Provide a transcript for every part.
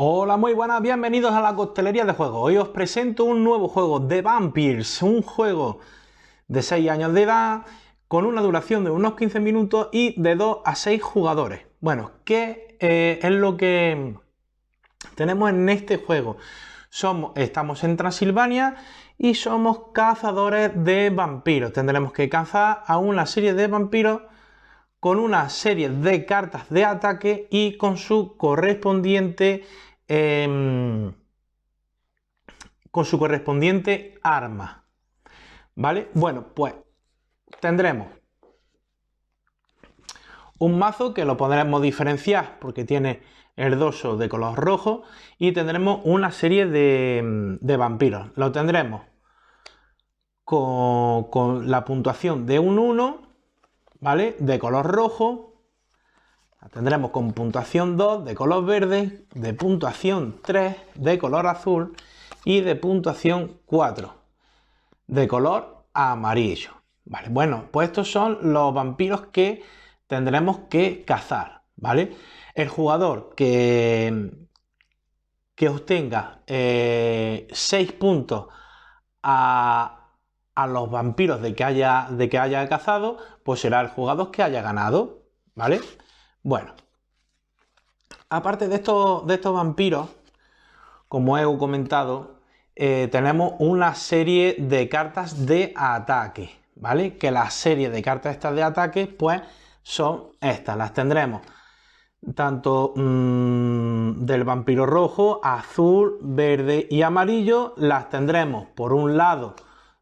Hola, muy buenas, bienvenidos a la coctelería de juegos. Hoy os presento un nuevo juego de Vampires, un juego de 6 años de edad, con una duración de unos 15 minutos y de 2 a 6 jugadores. Bueno, ¿qué es lo que tenemos en este juego? Estamos en Transilvania y somos cazadores de vampiros. Tendremos que cazar a una serie de vampiros con una serie de cartas de ataque y con su correspondiente arma, ¿vale? Bueno, pues tendremos un mazo que lo podremos diferenciar porque tiene el dorso de color rojo y tendremos una serie de vampiros. Lo tendremos con la puntuación de un 1, ¿vale? De color rojo. La tendremos con puntuación 2 de color verde, de puntuación 3 de color azul y de puntuación 4 de color amarillo. Vale, bueno, pues estos son los vampiros que tendremos que cazar, ¿vale? El jugador que obtenga 6 puntos a los vampiros de que haya cazado, pues será el jugador que haya ganado, ¿vale? Bueno, aparte de estos vampiros, como he comentado, tenemos una serie de cartas de ataque, ¿vale? Que la serie de cartas estas de ataque, pues, son estas. Las tendremos tanto del vampiro rojo, azul, verde y amarillo. Las tendremos, por un lado,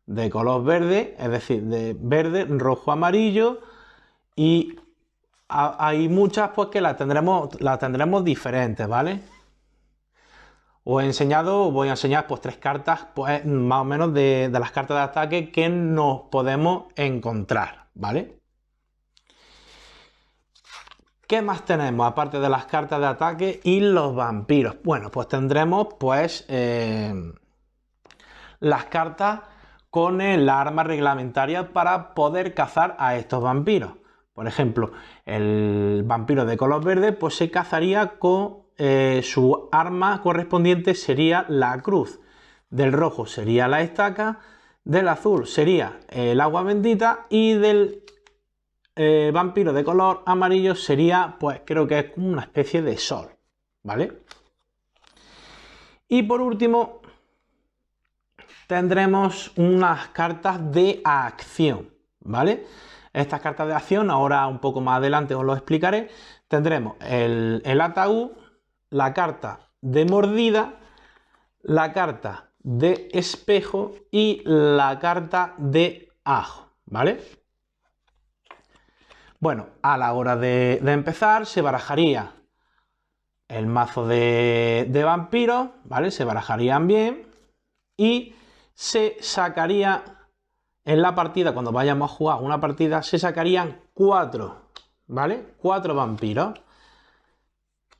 de color verde, es decir, de verde, rojo, amarillo, y hay muchas pues que las tendremos diferentes, ¿vale? Voy a enseñar pues 3 cartas pues más o menos de las cartas de ataque que nos podemos encontrar, ¿vale? ¿Qué más tenemos aparte de las cartas de ataque y los vampiros? Bueno, pues tendremos pues las cartas con el arma reglamentaria para poder cazar a estos vampiros. Por ejemplo, el vampiro de color verde pues se cazaría con su arma correspondiente sería la cruz, del rojo sería la estaca, del azul sería el agua bendita y del vampiro de color amarillo sería, pues creo que es una especie de sol, ¿vale? Y por último tendremos unas cartas de acción, ¿vale? Estas cartas de acción, ahora un poco más adelante os lo explicaré. Tendremos el ataúd, la carta de mordida, la carta de espejo y la carta de ajo, ¿vale? Bueno, a la hora de empezar se barajaría el mazo de vampiros, ¿vale? Se barajarían bien y se sacaría en la partida, cuando vayamos a jugar una partida, se sacarían 4, ¿vale? 4 vampiros.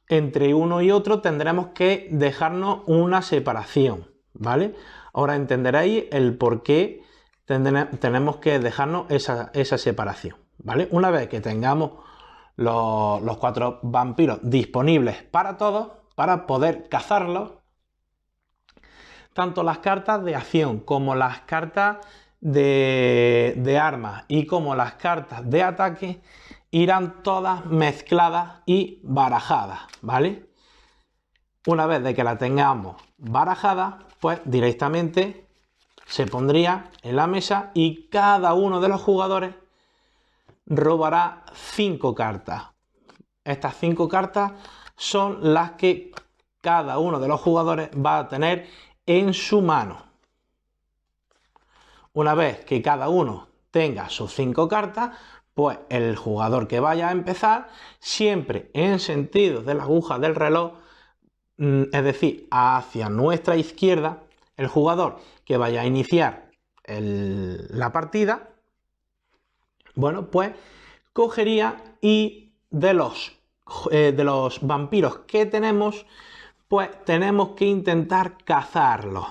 Entre uno y otro tendremos que dejarnos una separación, ¿vale? Ahora entenderéis el por qué tenemos que dejarnos esa separación, ¿vale? Una vez que tengamos los 4 vampiros disponibles para todos, para poder cazarlos, tanto las cartas de acción como las cartas de armas y como las cartas de ataque irán todas mezcladas y barajadas, ¿vale? Una vez de que la tengamos barajada, pues directamente se pondría en la mesa y cada uno de los jugadores robará 5 cartas. Estas 5 cartas son las que cada uno de los jugadores va a tener en su mano. Una vez que cada uno tenga sus 5 cartas, pues el jugador que vaya a empezar, siempre en sentido de la aguja del reloj, es decir, hacia nuestra izquierda, el jugador que vaya a iniciar la partida, bueno, pues cogería y de los vampiros que tenemos, pues tenemos que intentar cazarlos.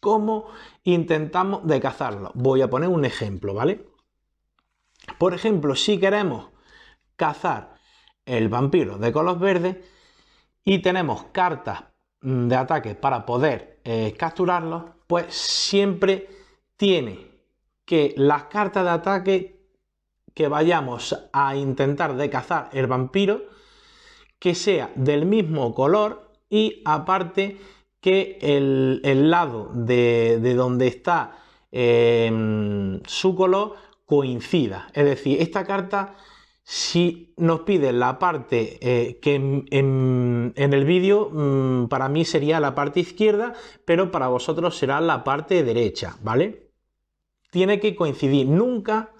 ¿Cómo intentamos de cazarlos? Voy a poner un ejemplo, ¿vale? Por ejemplo, si queremos cazar el vampiro de color verde y tenemos cartas de ataque para poder capturarlos, pues siempre tiene que las cartas de ataque que vayamos a intentar de cazar el vampiro que sea del mismo color y aparte que el lado de donde está su color coincida. Es decir, esta carta, si nos pide la parte que en el vídeo para mí sería la parte izquierda, pero para vosotros será la parte derecha, ¿vale? Tiene que coincidir, nunca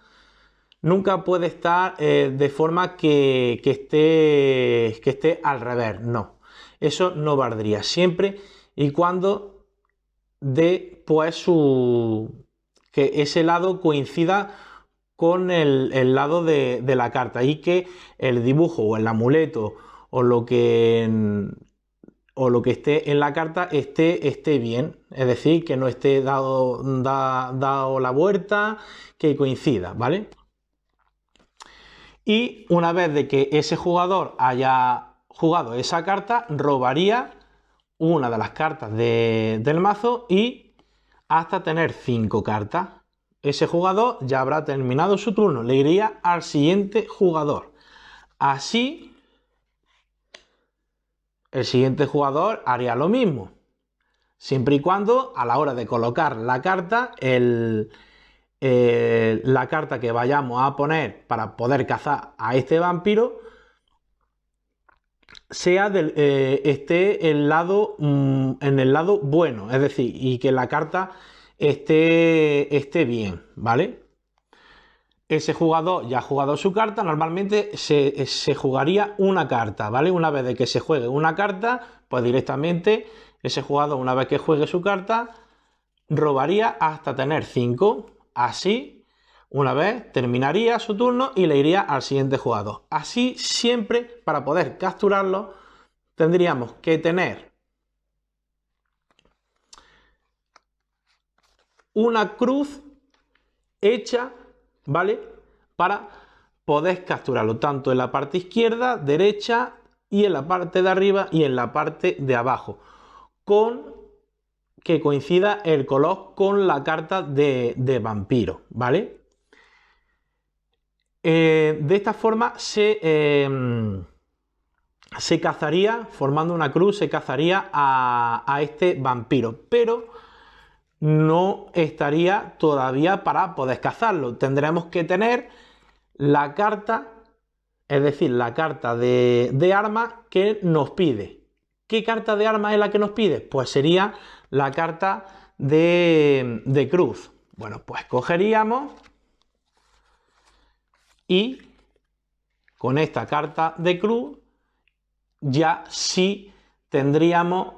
puede estar de forma que esté al revés, no. Eso no valdría, siempre y cuando dé pues que ese lado coincida con el lado de la carta y que el dibujo o el amuleto o lo que esté en la carta esté bien, es decir, que no esté dado la vuelta, que coincida, ¿vale? Y una vez de que ese jugador haya jugado esa carta, robaría una de las cartas del mazo y hasta tener 5 cartas. Ese jugador ya habrá terminado su turno, le iría al siguiente jugador. Así, el siguiente jugador haría lo mismo, siempre y cuando a la hora de colocar la carta, la carta que vayamos a poner para poder cazar a este vampiro sea esté en el lado bueno, es decir, y que la carta esté bien, ¿vale? Ese jugador ya ha jugado su carta, normalmente se jugaría una carta, ¿vale? Una vez de que se juegue una carta, pues directamente ese jugador, una vez que juegue su carta, robaría hasta tener 5. Así, una vez terminaría su turno y le iría al siguiente jugador. Así, siempre para poder capturarlo, tendríamos que tener una cruz hecha, ¿vale? Para poder capturarlo, tanto en la parte izquierda, derecha y en la parte de arriba y en la parte de abajo, con que coincida el color con la carta de vampiro, ¿vale? De esta forma se cazaría, formando una cruz, se cazaría a este vampiro, pero no estaría todavía para poder cazarlo. Tendremos que tener la carta, es decir, la carta de armas que nos pide. ¿Qué carta de armas es la que nos pide? Pues sería la carta de cruz. Bueno, pues cogeríamos y con esta carta de cruz ya sí tendríamos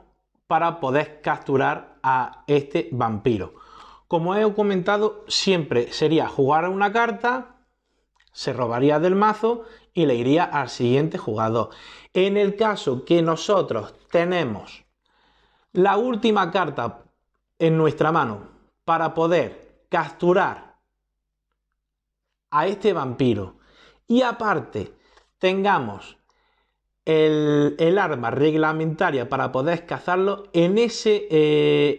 para poder capturar a este vampiro. Como he comentado, siempre sería jugar una carta, se robaría del mazo y le iría al siguiente jugador. En el caso que nosotros tenemos la última carta en nuestra mano para poder capturar a este vampiro y aparte tengamos el arma reglamentaria para poder cazarlo, en ese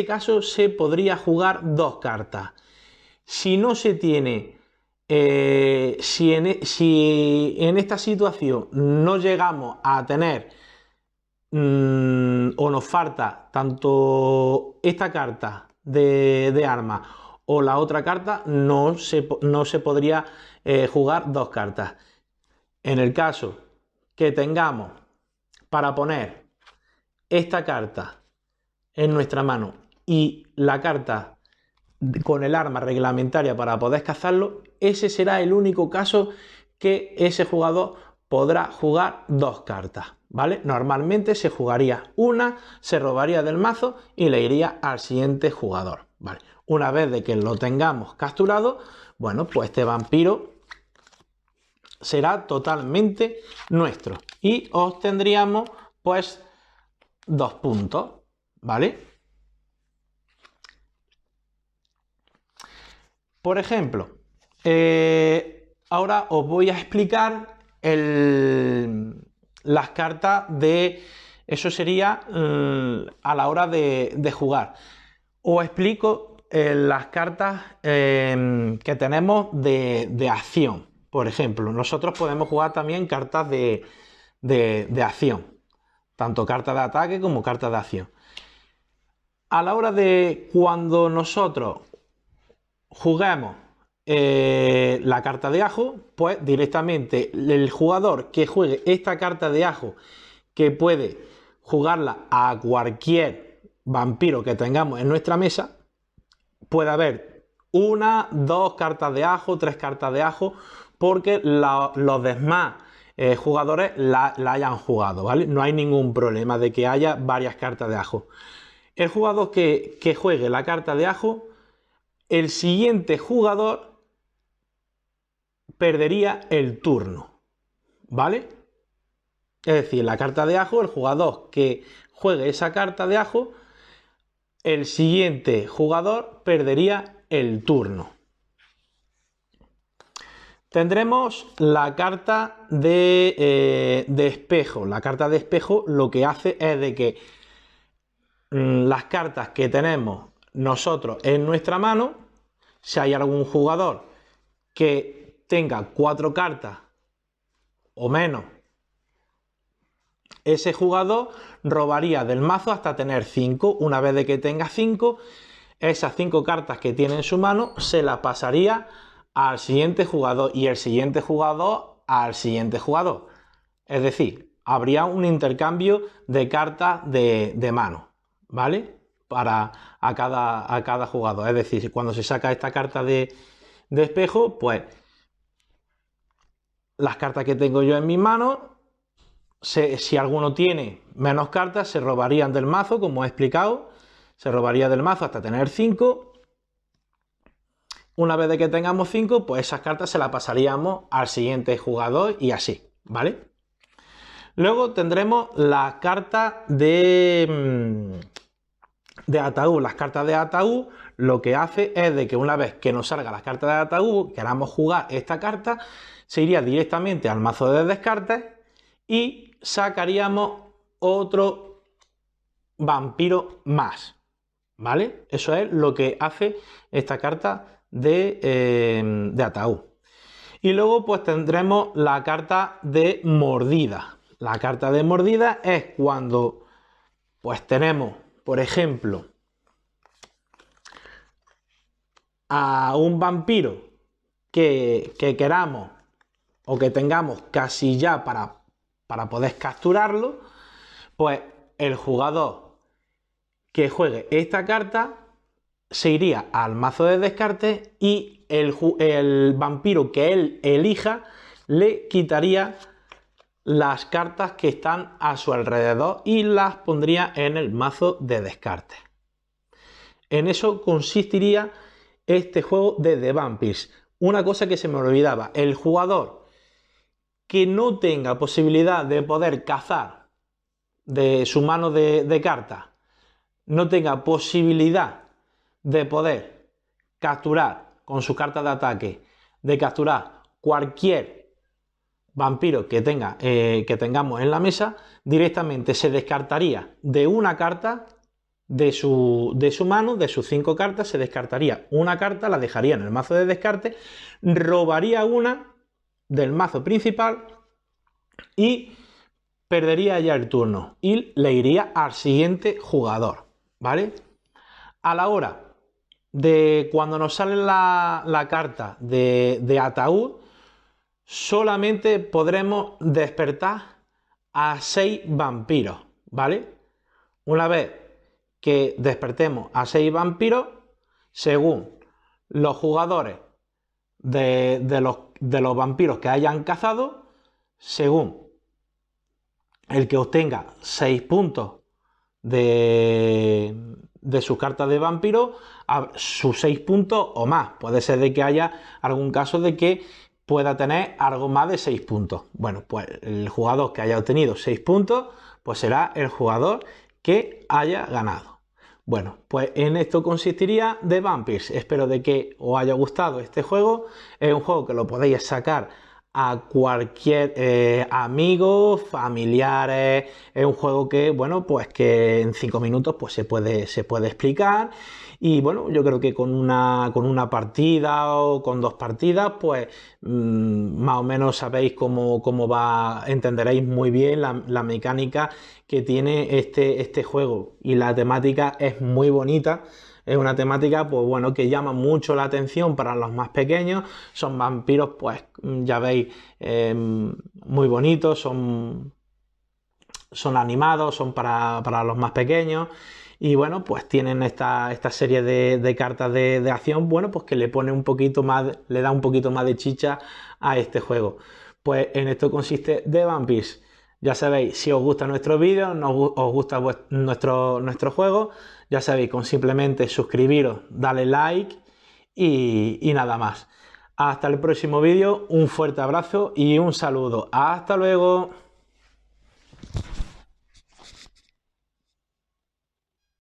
caso se podría jugar 2 cartas. Si no se tiene, si en esta situación no llegamos a tener o nos falta tanto esta carta de arma o la otra carta, no se podría jugar 2 cartas. En el caso que tengamos para poner esta carta en nuestra mano y la carta con el arma reglamentaria para poder cazarlo, ese será el único caso que ese jugador podrá jugar 2 cartas, ¿vale? Normalmente se jugaría una, se robaría del mazo y le iría al siguiente jugador, ¿vale? Una vez de que lo tengamos capturado, bueno, pues este vampiro será totalmente nuestro y obtendríamos pues 2 puntos, ¿vale? Por ejemplo, ahora os voy a explicar las cartas de Eso sería a la hora de jugar. Os explico las cartas que tenemos de acción. Por ejemplo, nosotros podemos jugar también cartas de acción, tanto cartas de ataque como cartas de acción. A la hora de cuando nosotros juguemos la carta de ajo, pues directamente el jugador que juegue esta carta de ajo, que puede jugarla a cualquier vampiro que tengamos en nuestra mesa, puede haber una, dos cartas de ajo, tres cartas de ajo, porque los demás jugadores la hayan jugado, ¿vale? No hay ningún problema de que haya varias cartas de ajo. El jugador que juegue la carta de ajo, el siguiente jugador perdería el turno, ¿vale? Es decir, la carta de ajo, el jugador que juegue esa carta de ajo, el siguiente jugador perdería el turno. Tendremos la carta de espejo. La carta de espejo lo que hace es de que las cartas que tenemos nosotros en nuestra mano, si hay algún jugador que tenga 4 cartas o menos, ese jugador robaría del mazo hasta tener 5. Una vez de que tenga 5, esas 5 cartas que tiene en su mano se las pasaría al siguiente jugador y el siguiente jugador al siguiente jugador. Es decir, habría un intercambio de cartas de mano, ¿vale? A cada jugador. Es decir, cuando se saca esta carta de espejo, pues las cartas que tengo yo en mis manos, si alguno tiene menos cartas, se robarían del mazo, como he explicado. Se robaría del mazo hasta tener 5. Una vez de que tengamos 5, pues esas cartas se las pasaríamos al siguiente jugador y así, ¿vale? Luego tendremos las cartas de ataúd. Las cartas de ataúd lo que hace es de que una vez que nos salga las cartas de ataúd, queramos jugar esta carta, se iría directamente al mazo de descartes y sacaríamos otro vampiro más, ¿vale? Eso es lo que hace esta carta de ataúd. Y luego pues tendremos la carta de mordida. La carta de mordida es cuando pues tenemos, por ejemplo, a un vampiro que queramos o que tengamos casi ya para poder capturarlo, pues el jugador que juegue esta carta se iría al mazo de descarte y el vampiro que él elija le quitaría las cartas que están a su alrededor y las pondría en el mazo de descarte. En eso consistiría este juego de The Vampires. Una cosa que se me olvidaba, el jugador que no tenga posibilidad de poder cazar de su mano de cartas, no tenga posibilidad de poder capturar con sus cartas de ataque, de capturar cualquier vampiro que tengamos en la mesa, directamente se descartaría de una carta de su mano, de sus 5 cartas, se descartaría una carta, la dejaría en el mazo de descarte, robaría una del mazo principal y perdería ya el turno y le iría al siguiente jugador, ¿vale? A la hora de cuando nos sale la carta de ataúd, solamente podremos despertar a 6 vampiros, ¿vale? Una vez que despertemos a 6 vampiros, según los jugadores de los vampiros que hayan cazado, según el que obtenga 6 puntos de sus cartas de vampiro, a sus 6 puntos o más. Puede ser de que haya algún caso de que pueda tener algo más de 6 puntos. Bueno, pues el jugador que haya obtenido 6 puntos, pues será el jugador que haya ganado. Bueno, pues en esto consistiría The Vampires. Espero de que os haya gustado este juego. Es un juego que lo podéis sacar a cualquier amigo, familiares. Es un juego que, bueno, pues que en 5 minutos pues se puede explicar. Y bueno, yo creo que con una partida o con 2 partidas, pues más o menos sabéis cómo va, entenderéis muy bien la mecánica que tiene este juego. Y la temática es muy bonita. Es una temática, pues bueno, que llama mucho la atención para los más pequeños. Son vampiros, pues ya veis, muy bonitos, son animados, son para los más pequeños. Y bueno, pues tienen esta serie de cartas de acción, bueno, pues que le pone un poquito más, le da un poquito más de chicha a este juego. Pues en esto consiste The Vampires. Ya sabéis, si os gusta nuestro vídeo, os gusta nuestro juego, ya sabéis, con simplemente suscribiros, darle like y nada más. Hasta el próximo vídeo, un fuerte abrazo y un saludo. ¡Hasta luego!